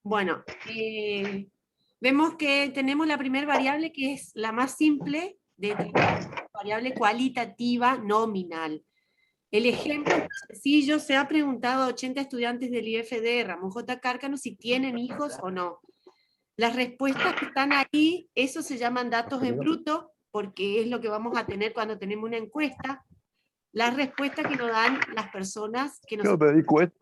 Bueno, vemos que tenemos la primera variable que es la más simple, de variable cualitativa nominal. El ejemplo es sencillo, se ha preguntado a 80 estudiantes del IFD Ramón J. Cárcano si tienen hijos o no. Las respuestas que están ahí, eso se llaman datos en bruto, porque es lo que vamos a tener cuando tenemos una encuesta. Las respuestas que nos dan las personas que nos... Yo me di cuenta.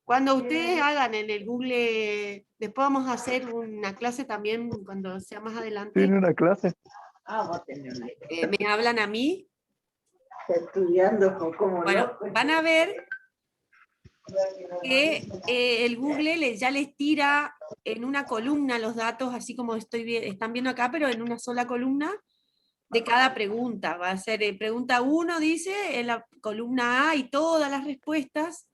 Cuando ustedes hagan en el Google, después vamos a hacer una clase también cuando sea más adelante. ¿Tiene una clase? Vos tenés una Me hablan a mí. estudiando con cómo Bueno, van a ver que el Google ya les tira en una columna los datos, así como están viendo acá, pero en una sola columna de cada pregunta. Va a ser pregunta 1, dice, en la columna A y todas las respuestas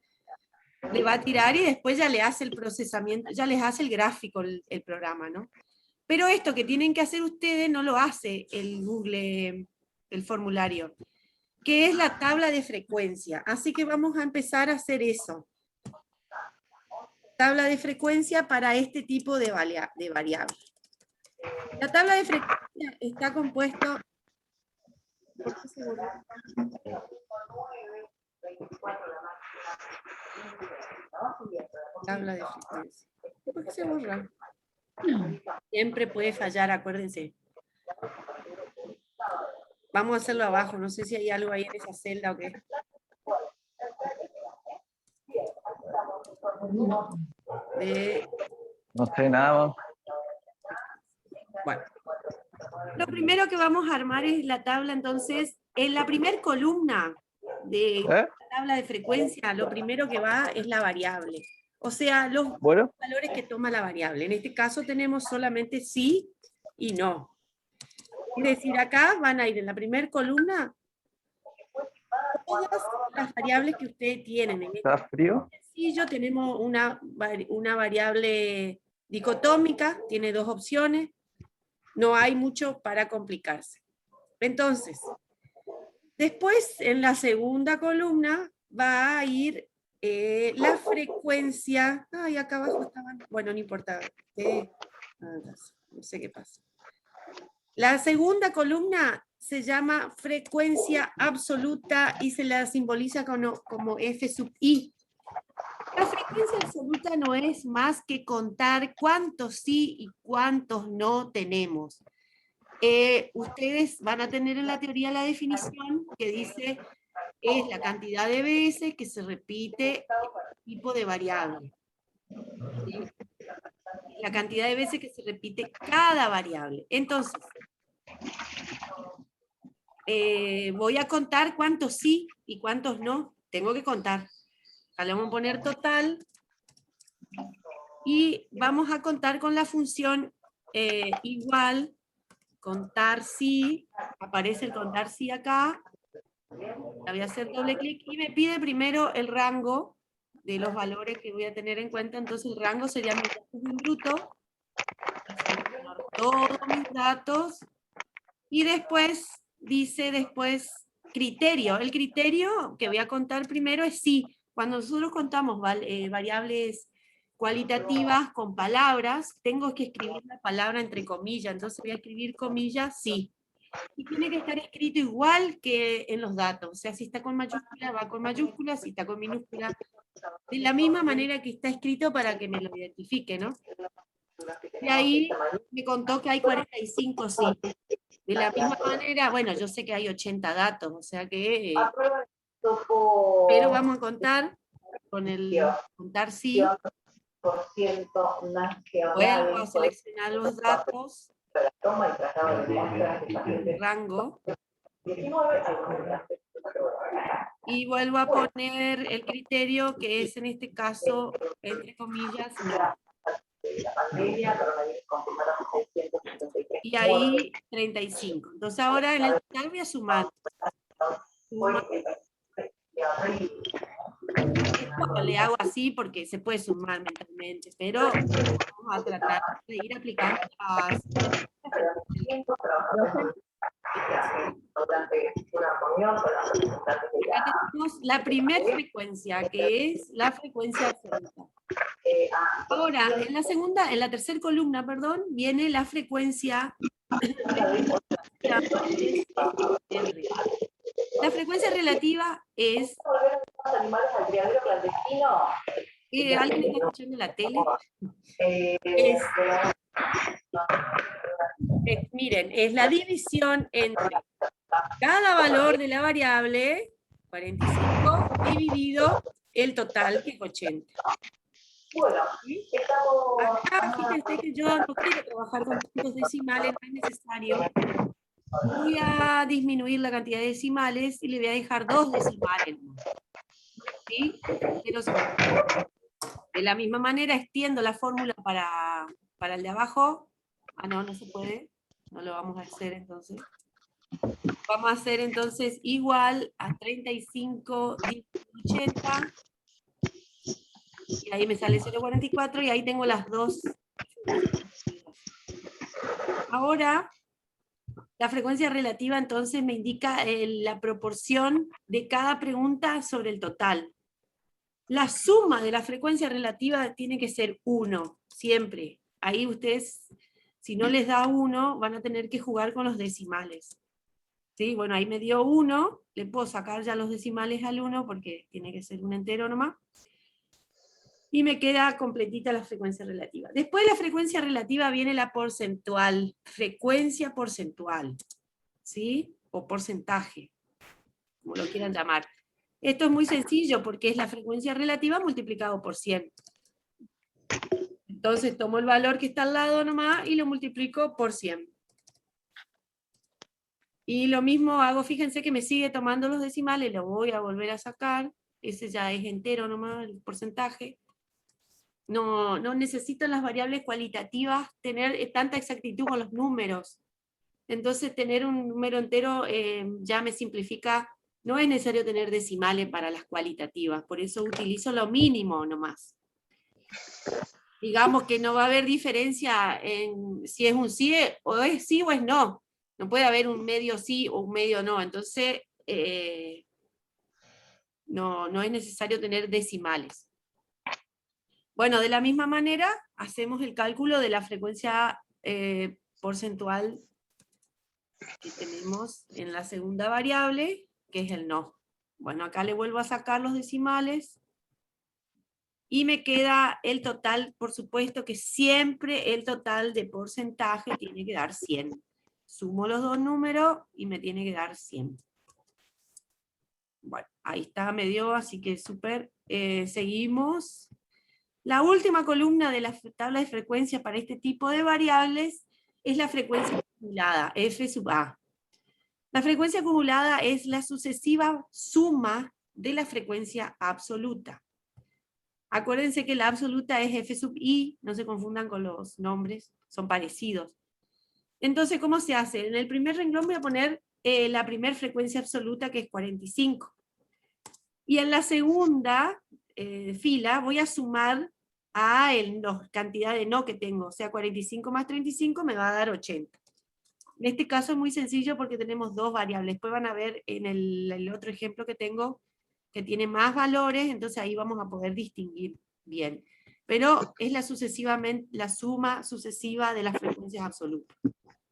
le va a tirar y después ya le hace el procesamiento, ya les hace el gráfico el programa, ¿no? Pero esto que tienen que hacer ustedes no lo hace el Google, el formulario, que es la tabla de frecuencia. Así que vamos a empezar a hacer eso. Tabla de frecuencia para este tipo de variables. La tabla de frecuencia está compuesta... ¿Por qué se borró? Tabla de frecuencia. ¿Por qué se borra? Siempre puede fallar, acuérdense. Vamos a hacerlo abajo, no sé si hay algo ahí en esa celda o qué. No sé nada más. Bueno. Lo primero que vamos a armar es la tabla, entonces, en la primera columna de la tabla de frecuencia, lo primero que va es la variable. O sea, los valores que toma la variable. En este caso tenemos solamente sí y no. Es decir, acá van a ir en la primera columna todas las variables que ustedes tienen. En ¿Está frío? Sencillo, tenemos una variable dicotómica, tiene 2 opciones. No hay mucho para complicarse. Entonces, después en la segunda columna va a ir la frecuencia. Ay, acá abajo estaban. Bueno, no importa. No sé qué pasa. La segunda columna se llama frecuencia absoluta y se la simboliza como F sub I. La frecuencia absoluta no es más que contar cuántos sí y cuántos no tenemos. Ustedes van a tener en la teoría la definición que dice es la cantidad de veces que se repite el tipo de variable. ¿Sí? La cantidad de veces que se repite cada variable. Entonces, voy a contar cuántos sí y cuántos no. Tengo que contar. Le vamos a poner total. Y vamos a contar con la función igual, contar sí, aparece el contar sí acá. Le voy a hacer doble clic y me pide primero el rango de los valores que voy a tener en cuenta. Entonces el rango sería mis datos en bruto. Todos mis datos. Y después dice criterio. El criterio que voy a contar primero es sí. Cuando nosotros contamos variables cualitativas con palabras, tengo que escribir la palabra entre comillas. Entonces voy a escribir comillas sí. Y tiene que estar escrito igual que en los datos. O sea, si está con mayúscula, va con mayúscula, si está con minúscula, de la misma manera que está escrito para que me lo identifique, ¿no? Y ahí me contó que hay 45 sí. De la misma manera, bueno, yo sé que hay 80 datos, o sea que... pero vamos a contar con el contar sí. Vuelvo a seleccionar los datos. Rango. Y vuelvo a poner el criterio que es en este caso, entre comillas, no. Y ahí 35. Entonces ahora en el total voy a sumar. Esto le hago así porque se puede sumar mentalmente, pero vamos a tratar de ir aplicando las... Acá tenemos la primera frecuencia, que es la frecuencia absoluta. Ahora, en la tercera columna, perdón, viene la frecuencia. La frecuencia relativa es... ¿alguien está escuchando la tele? Miren, es la división entre cada valor de la variable, 45, dividido el total, que es 80. ¿Sí? Acá, fíjense que yo no quiero trabajar con puntos decimales, no es necesario. Voy a disminuir la cantidad de decimales y le voy a dejar 2 decimales. ¿Sí? De la misma manera extiendo la fórmula para el de abajo. Ah, no, no se puede. No lo vamos a hacer entonces. Vamos a hacer entonces igual a 35 dividido 80. Y ahí me sale 0,44 y ahí tengo las dos. Ahora, la frecuencia relativa entonces me indica la proporción de cada pregunta sobre el total. La suma de la frecuencia relativa tiene que ser 1, siempre. Ahí ustedes, si no les da 1, van a tener que jugar con los decimales. ¿Sí? Bueno, ahí me dio 1, le puedo sacar ya los decimales al 1 porque tiene que ser un entero nomás. Y me queda completita la frecuencia relativa. Después de la frecuencia relativa viene la porcentual, frecuencia porcentual, ¿sí? O porcentaje, como lo quieran llamar. Esto es muy sencillo porque es la frecuencia relativa multiplicado por 100. Entonces tomo el valor que está al lado nomás y lo multiplico por 100. Y lo mismo hago, fíjense que me sigue tomando los decimales, lo voy a volver a sacar, ese ya es entero nomás, el porcentaje. No necesito en las variables cualitativas tener tanta exactitud con los números. Entonces tener un número entero ya me simplifica. No es necesario tener decimales para las cualitativas, por eso utilizo lo mínimo nomás. Digamos que no va a haber diferencia en si es un sí o es sí o es no. No puede haber un medio sí o un medio no. Entonces no es necesario tener decimales. Bueno, de la misma manera, hacemos el cálculo de la frecuencia porcentual que tenemos en la segunda variable, que es el no. Bueno, acá le vuelvo a sacar los decimales, y me queda el total, por supuesto que siempre el total de porcentaje tiene que dar 100. Sumo los dos números y me tiene que dar 100. Bueno, ahí está, me dio, así que súper. Seguimos. La última columna de la tabla de frecuencia para este tipo de variables es la frecuencia acumulada, F sub A. La frecuencia acumulada es la sucesiva suma de la frecuencia absoluta. Acuérdense que la absoluta es F sub I, no se confundan con los nombres, son parecidos. Entonces, ¿cómo se hace? En el primer renglón voy a poner la primera frecuencia absoluta, que es 45. Y en la segunda fila voy a sumar a la cantidad de no que tengo, o sea, 45 más 35 me va a dar 80. En este caso es muy sencillo porque tenemos dos variables. Después van a ver en el otro ejemplo que tengo, que tiene más valores, entonces ahí vamos a poder distinguir bien. Pero es la suma sucesiva de las frecuencias absolutas.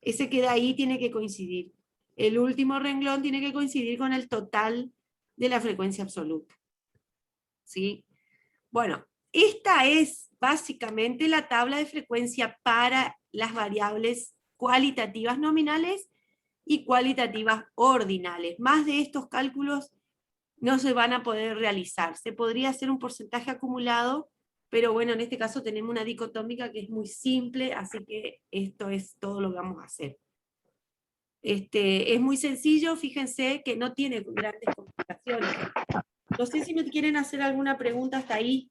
Ese que de ahí tiene que coincidir. El último renglón tiene que coincidir con el total de la frecuencia absoluta. ¿Sí? Bueno, esta es básicamente la tabla de frecuencia para las variables cualitativas nominales y cualitativas ordinales. Más de estos cálculos no se van a poder realizar. Se podría hacer un porcentaje acumulado, pero bueno, en este caso tenemos una dicotómica que es muy simple, así que esto es todo lo que vamos a hacer. Es muy sencillo, fíjense que no tiene grandes complicaciones. No sé si me quieren hacer alguna pregunta hasta ahí.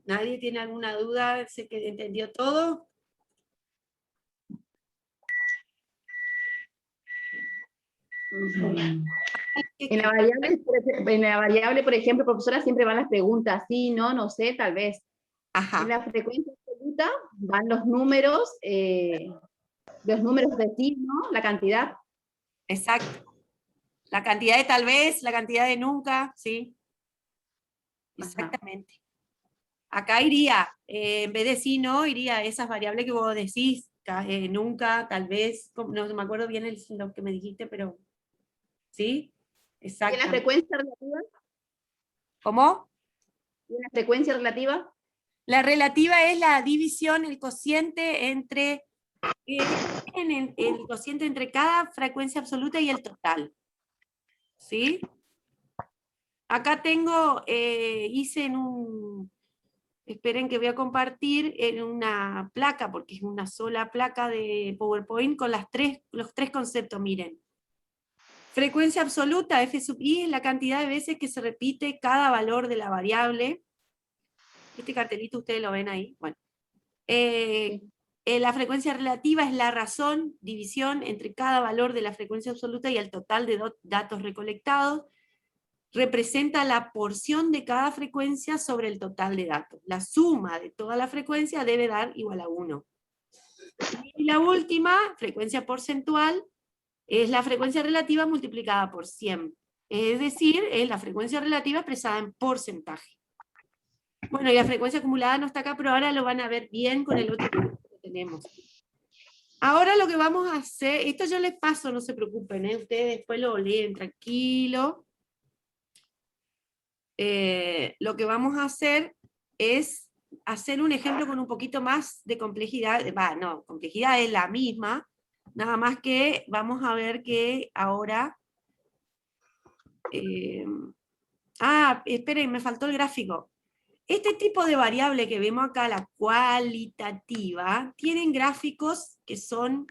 ¿Nadie tiene alguna duda? ¿Sé que entendió todo? En la variable, por ejemplo, profesora, siempre van las preguntas, sí, no sé, tal vez. Ajá. En la frecuencia absoluta van los números de sí, ¿no? La cantidad. Exacto. La cantidad de tal vez, la cantidad de nunca, ¿sí? Ajá. Exactamente. Acá iría, en vez de sí, no, iría esas variables que vos decís, nunca, tal vez, no me acuerdo bien lo que me dijiste, pero ¿sí? ¿Y la Exactamente. frecuencia relativa? ¿Cómo? ¿Y la frecuencia relativa? La relativa es la división, el cociente entre el cociente entre cada frecuencia absoluta y el total. ¿Sí? Acá tengo, hice en un, esperen que voy a compartir en una placa, porque es una sola placa de PowerPoint con los tres conceptos, miren. Frecuencia absoluta, F sub i, es la cantidad de veces que se repite cada valor de la variable. Este cartelito ustedes lo ven ahí. Bueno. La frecuencia relativa es la razón, división entre cada valor de la frecuencia absoluta y el total de datos recolectados. Representa la porción de cada frecuencia sobre el total de datos. La suma de toda la frecuencia debe dar igual a 1. Y la última, frecuencia porcentual, es la frecuencia relativa multiplicada por 100. Es decir, es la frecuencia relativa expresada en porcentaje. Bueno, y la frecuencia acumulada no está acá, pero ahora lo van a ver bien con el otro que tenemos. Ahora lo que vamos a hacer, esto yo les paso, no se preocupen, ustedes después lo leen tranquilo. Lo que vamos a hacer es hacer un ejemplo con un poquito más de complejidad. No, complejidad es la misma, nada más que vamos a ver que ahora... esperen, me faltó el gráfico. Este tipo de variable que vemos acá, la cualitativa, tienen gráficos que son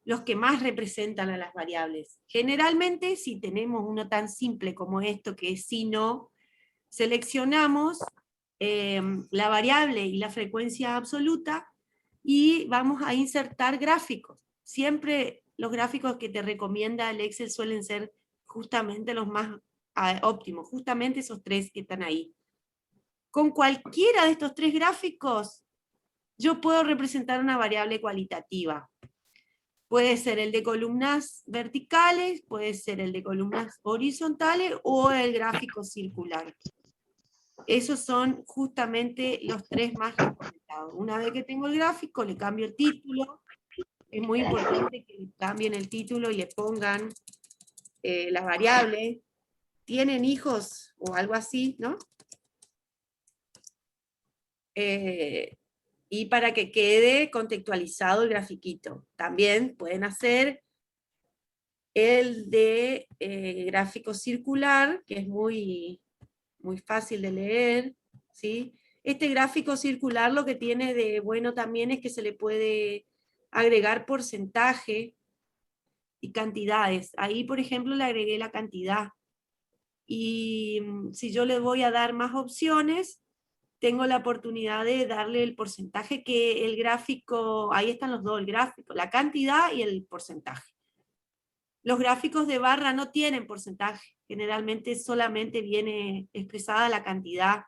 los que más representan a las variables. Generalmente, si tenemos uno tan simple como esto, que es sí, no, seleccionamos la variable y la frecuencia absoluta, y vamos a insertar gráficos. Siempre los gráficos que te recomienda el Excel suelen ser justamente los más óptimos, justamente esos tres que están ahí. Con cualquiera de estos tres gráficos, yo puedo representar una variable cualitativa. Puede ser el de columnas verticales, puede ser el de columnas horizontales, o el gráfico circular. Esos son justamente los tres más recomendados. Una vez que tengo el gráfico, le cambio el título. Es muy importante que le cambien el título y le pongan la variable. ¿Tienen hijos o algo así, no? Y para que quede contextualizado el grafiquito. También pueden hacer el de gráfico circular, que es muy fácil de leer, ¿sí? Este gráfico circular lo que tiene de bueno también es que se le puede agregar porcentaje y cantidades. Ahí, por ejemplo, le agregué la cantidad. Y si yo le voy a dar más opciones, tengo la oportunidad de darle el porcentaje que el gráfico, ahí están los dos, el gráfico, la cantidad y el porcentaje. Los gráficos de barra no tienen porcentaje, generalmente solamente viene expresada la cantidad.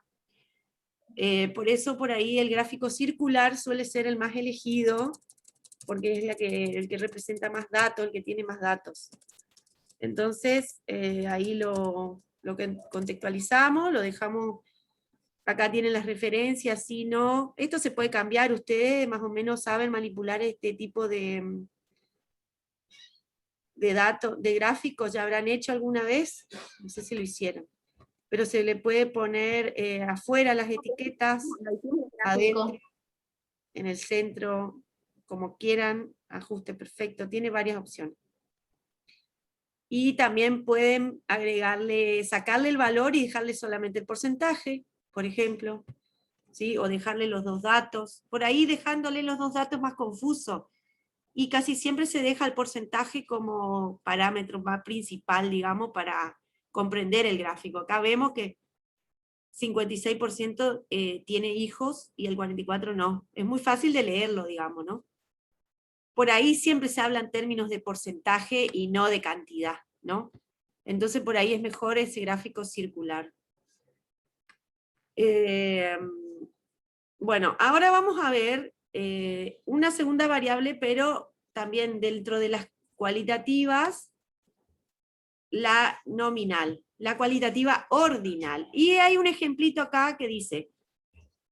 Por eso por ahí el gráfico circular suele ser el más elegido, porque es el que representa más datos, el que tiene más datos. Entonces, ahí lo que contextualizamos, lo dejamos, acá tienen las referencias, si no, esto se puede cambiar, ustedes más o menos saben manipular este tipo de datos, de gráficos, ya habrán hecho alguna vez, no sé si lo hicieron, pero se le puede poner afuera las etiquetas, adentro, en el centro, como quieran, ajuste perfecto, tiene varias opciones. Y también pueden agregarle, sacarle el valor y dejarle solamente el porcentaje, por ejemplo, ¿sí? O dejarle los dos datos, por ahí dejándole los dos datos más confuso. Y casi siempre se deja el porcentaje como parámetro más principal, digamos, para comprender el gráfico. Acá vemos que 56% tiene hijos y el 44% no. Es muy fácil de leerlo, digamos, ¿no? Por ahí siempre se habla en términos de porcentaje y no de cantidad, ¿no? Entonces por ahí es mejor ese gráfico circular. Bueno, ahora vamos a ver una segunda variable, pero también dentro de las cualitativas, la nominal, la cualitativa ordinal. Y hay un ejemplito acá que dice,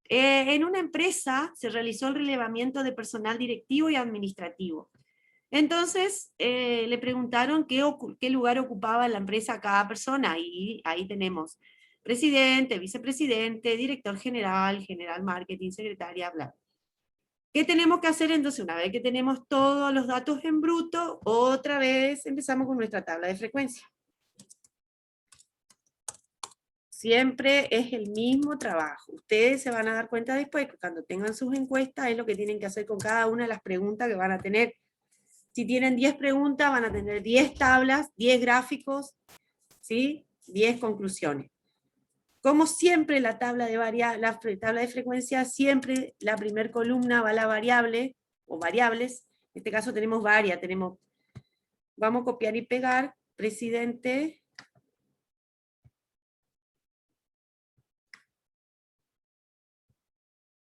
en una empresa se realizó el relevamiento de personal directivo y administrativo. Entonces le preguntaron qué lugar ocupaba en la empresa cada persona, y ahí tenemos presidente, vicepresidente, director general, general marketing, secretaria, bla. ¿Qué tenemos que hacer entonces? Una vez que tenemos todos los datos en bruto, otra vez empezamos con nuestra tabla de frecuencia. Siempre es el mismo trabajo. Ustedes se van a dar cuenta después que cuando tengan sus encuestas es lo que tienen que hacer con cada una de las preguntas que van a tener. Si tienen 10 preguntas, van a tener 10 tablas, 10 gráficos, ¿sí? 10 conclusiones. Como siempre, la tabla de frecuencia, siempre la primera columna va a la variable, o variables. En este caso tenemos varias, vamos a copiar y pegar, presidente,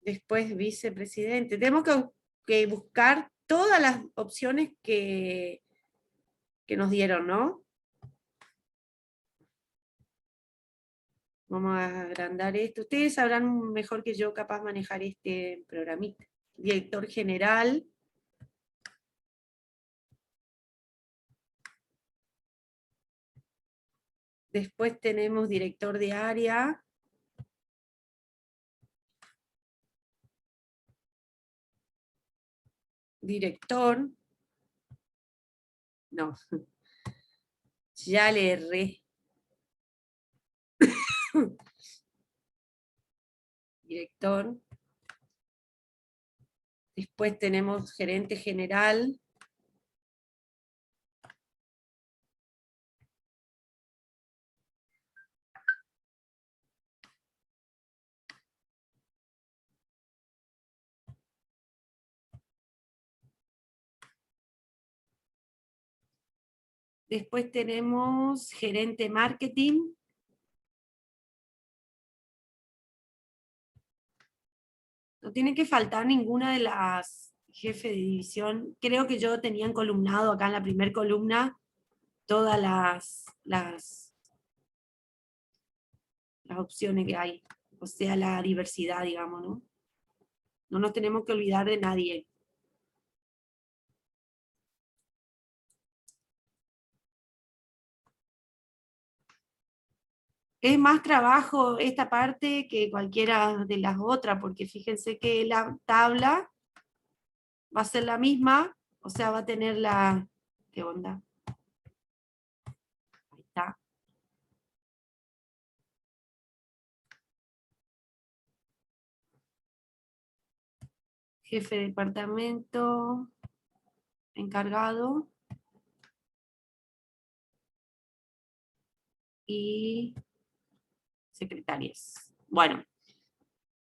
después vicepresidente. Tenemos que buscar todas las opciones que nos dieron, ¿no? Vamos a agrandar esto. Ustedes sabrán mejor que yo capaz manejar este programita. Director general. Después tenemos director de área. Director. No. Ya le erré. Director. Después tenemos gerente general. Después tenemos gerente marketing. No tiene que faltar ninguna de las jefes de división. Creo que yo tenía encolumnado acá en la primera columna todas las opciones que hay. O sea, la diversidad, digamos, ¿no? No nos tenemos que olvidar de nadie. Es más trabajo esta parte que cualquiera de las otras, porque fíjense que la tabla va a ser la misma, o sea, va a tener la... ¿Qué onda? Ahí está. Jefe de departamento, encargado, y secretarias. Bueno,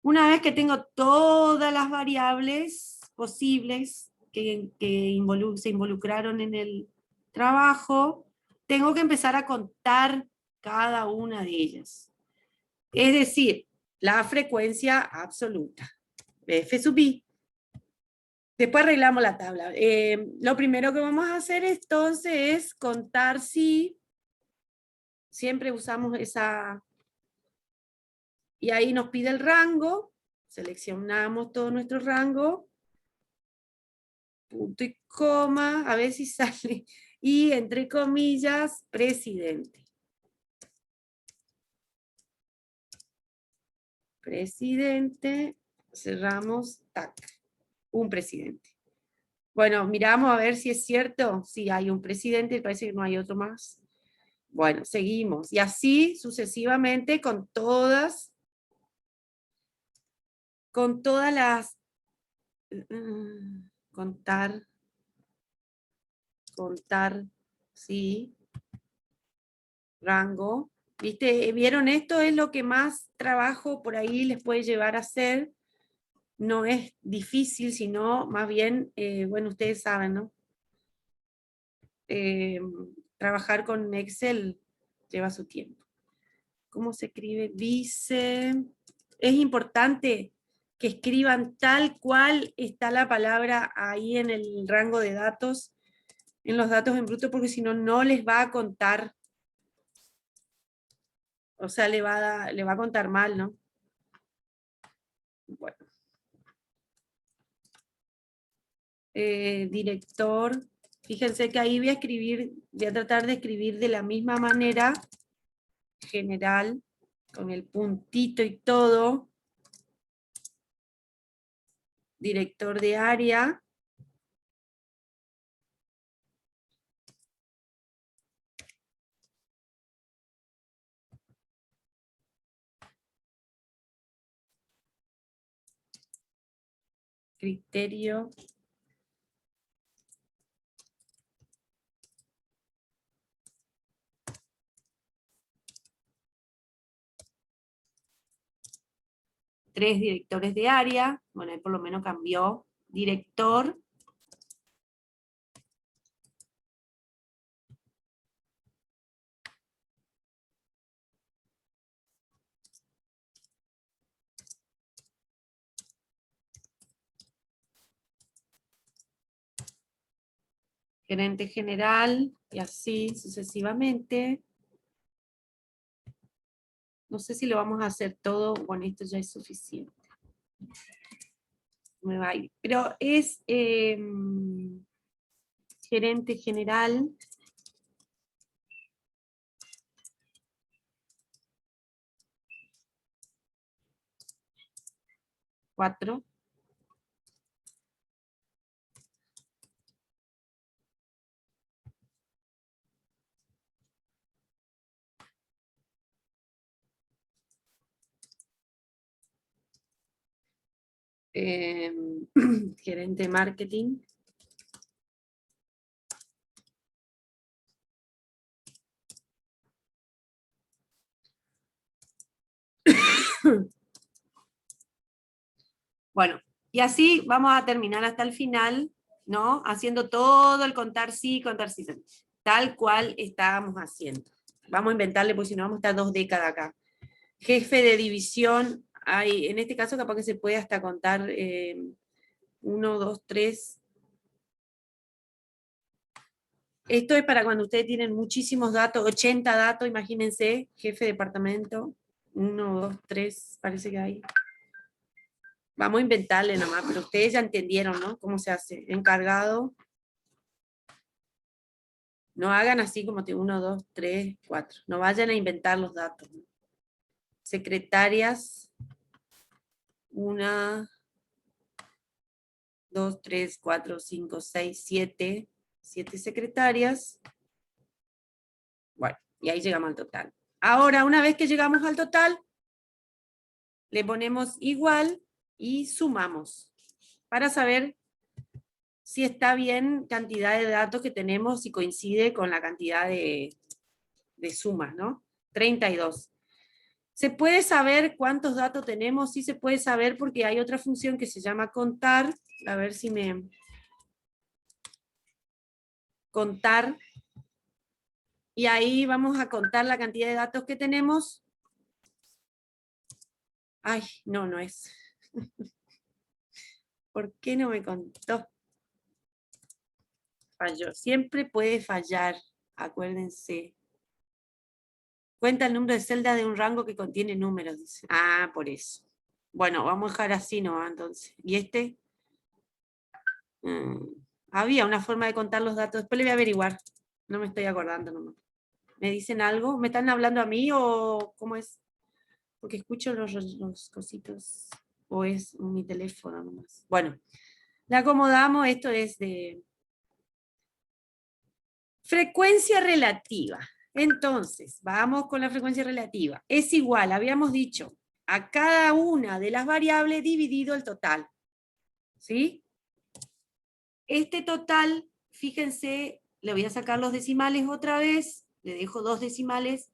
una vez que tengo todas las variables posibles que se involucraron en el trabajo, tengo que empezar a contar cada una de ellas. Es decir, la frecuencia absoluta, F sub i. Después arreglamos la tabla. Lo primero que vamos a hacer entonces es contar si, siempre usamos esa, y ahí nos pide el rango, seleccionamos todo nuestro rango, punto y coma, a ver si sale, y entre comillas, presidente. Presidente, cerramos, tac, un presidente. Bueno, miramos a ver si es cierto, si hay un presidente, parece que no hay otro más. Bueno, seguimos, y así sucesivamente con todas las, contar, sí, rango, ¿viste? ¿Vieron? Esto es lo que más trabajo por ahí les puede llevar a hacer. No es difícil, sino más bien, bueno, ustedes saben, ¿no? Trabajar con Excel lleva su tiempo. ¿Cómo se escribe? Vice. Es importante que escriban tal cual está la palabra ahí en el rango de datos, en los datos en bruto, porque si no, no les va a contar O sea, le va a contar mal, ¿no? Bueno. Director, fíjense que ahí voy a tratar de escribir de la misma manera, general, con el puntito y todo, director de área, criterio, tres directores de área, bueno, ahí por lo menos cambió, director, gerente general, y así sucesivamente. No sé si lo vamos a hacer todo, bueno, esto ya es suficiente. Me va a ir. Pero es gerente general. Cuatro. Gerente de marketing. Bueno, y así vamos a terminar hasta el final, ¿no? Haciendo todo el contar sí, tal cual estábamos haciendo. Vamos a inventarle, porque si no vamos a estar 2 décadas acá. Jefe de división, hay, en este caso capaz que se puede hasta contar 1, 2, 3. Esto es para cuando ustedes tienen muchísimos datos, 80 datos, imagínense, jefe de departamento, 1, 2, 3, parece que hay. Vamos a inventarle nomás, pero ustedes ya entendieron, ¿no? Cómo se hace. Encargado. No hagan así como 1, 2, 3, 4. No vayan a inventar los datos. Secretarias. 1, 2, 3, 4, 5, 6, 7. 7 secretarias. Bueno, y ahí llegamos al total. Ahora, una vez que llegamos al total, le ponemos igual y sumamos para saber si está bien cantidad de datos que tenemos, si coincide con la cantidad de sumas, ¿no? 32. ¿Se puede saber cuántos datos tenemos? Sí se puede saber porque hay otra función que se llama contar. A ver si me... Contar. Y ahí vamos a contar la cantidad de datos que tenemos. Ay, no, no es. ¿Por qué no me contó? Falló. Siempre puede fallar, acuérdense. Cuenta el número de celdas de un rango que contiene números, dice. Ah, por eso. Bueno, vamos a dejar así, ¿no? Entonces. ¿Y este? Había una forma de contar los datos. Después le voy a averiguar. No me estoy acordando nomás. ¿Me dicen algo? ¿Me están hablando a mí o cómo es? Porque escucho los cositos. O es mi teléfono nomás. Bueno, le acomodamos. Esto es de frecuencia relativa. Entonces, vamos con la frecuencia relativa. Es igual, habíamos dicho, a cada una de las variables dividido el total. ¿Sí? Este total, fíjense, le voy a sacar los decimales otra vez, le dejo 2 decimales,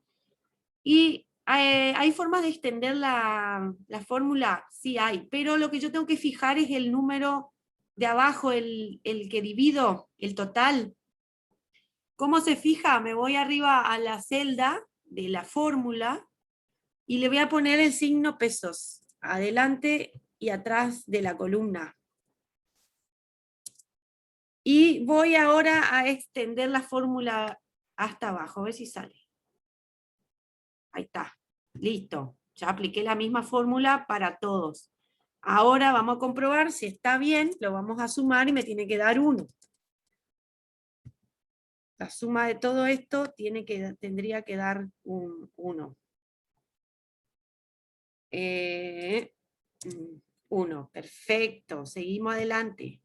y ¿hay formas de extender la fórmula? Sí hay, pero lo que yo tengo que fijar es el número de abajo, el que divido, el total. ¿Cómo se fija? Me voy arriba a la celda de la fórmula y le voy a poner el signo pesos, adelante y atrás de la columna. Y voy ahora a extender la fórmula hasta abajo, a ver si sale. Ahí está. Listo, ya apliqué la misma fórmula para todos. Ahora vamos a comprobar si está bien, lo vamos a sumar y me tiene que dar 1. La suma de todo esto tendría que dar un 1. 1, perfecto, seguimos adelante.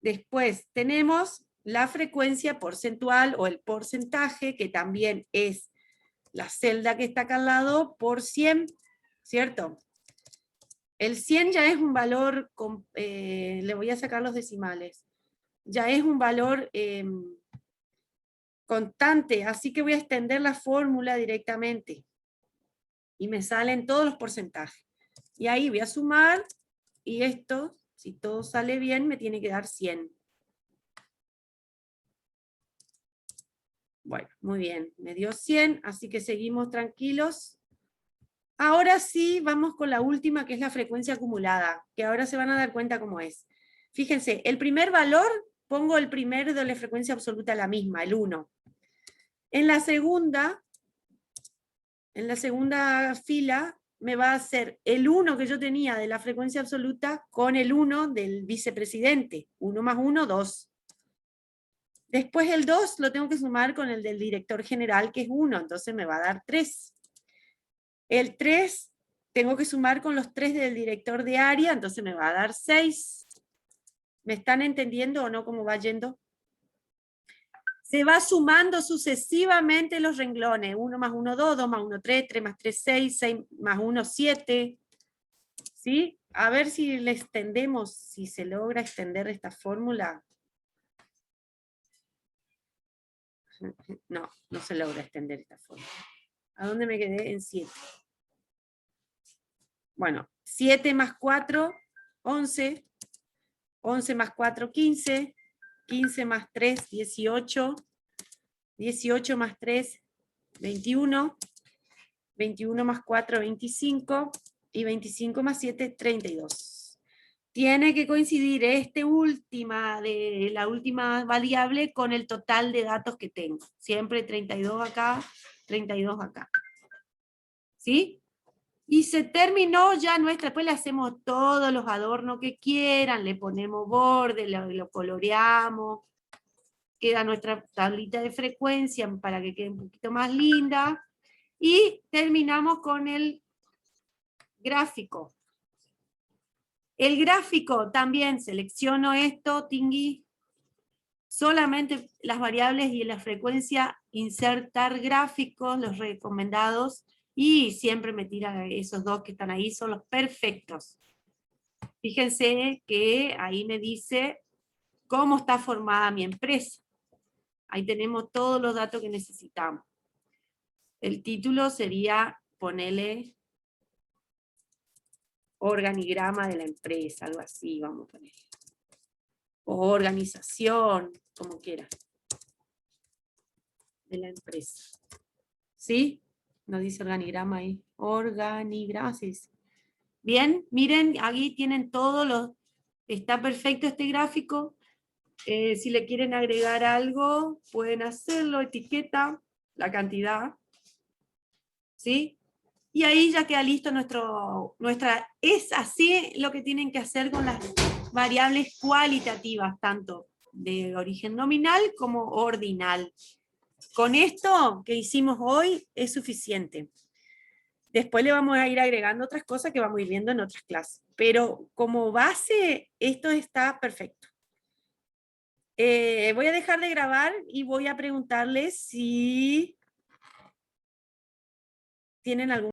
Después tenemos la frecuencia porcentual o el porcentaje, que también es la celda que está acá al lado por 100, ¿cierto? El 100 ya es un valor, le voy a sacar los decimales, ya es un valor constante, así que voy a extender la fórmula directamente. Y me salen todos los porcentajes. Y ahí voy a sumar, y esto, si todo sale bien, me tiene que dar 100. Bueno, muy bien, me dio 100, así que seguimos tranquilos. Ahora sí, vamos con la última, que es la frecuencia acumulada, que ahora se van a dar cuenta cómo es. Fíjense, el primer valor, pongo el primero de la frecuencia absoluta la misma, el 1. En la segunda fila, me va a hacer el 1 que yo tenía de la frecuencia absoluta con el 1 del vicepresidente. 1 más 1, 2. Después el 2 lo tengo que sumar con el del director general, que es 1, entonces me va a dar 3. El 3 tengo que sumar con los 3 del director de área, entonces me va a dar 6. ¿Me están entendiendo o no cómo va yendo? Se va sumando sucesivamente los renglones. 1 más 1, 2, 2 más 1, 3, 3 más 3, 6, 6 más 1, 7. ¿Sí? A ver si le extendemos, si se logra extender esta fórmula. No, no se logra extender esta fórmula. ¿A dónde me quedé? En 7. Bueno, 7 más 4, 11. 11 más 4, 15. 15 más 3, 18. 18 más 3, 21. 21 más 4, 25. Y 25 más 7, 32. Tiene que coincidir la última variable con el total de datos que tengo. Siempre 32 acá, 32 acá. ¿Sí? Y se terminó ya después le hacemos todos los adornos que quieran, le ponemos borde, lo coloreamos, queda nuestra tablita de frecuencia para que quede un poquito más linda, y terminamos con el gráfico. El gráfico también selecciono esto, tingui, solamente las variables y la frecuencia, insertar gráficos, los recomendados, y siempre me tira esos dos que están ahí, son los perfectos. Fíjense que ahí me dice cómo está formada mi empresa. Ahí tenemos todos los datos que necesitamos. El título sería, ponele, organigrama de la empresa, algo así, vamos a poner. O organización, como quiera, de la empresa. ¿Sí? No dice organigrama ahí. Organigrama, sí. Bien, miren, aquí tienen todos los... Está perfecto este gráfico. Si le quieren agregar algo, pueden hacerlo, etiqueta, la cantidad. ¿Sí? Y ahí ya queda listo es así lo que tienen que hacer con las variables cualitativas, tanto de origen nominal como ordinal. Con esto que hicimos hoy es suficiente. Después le vamos a ir agregando otras cosas que vamos a ir viendo en otras clases. Pero como base, esto está perfecto. Voy a dejar de grabar y voy a preguntarles si tienen algún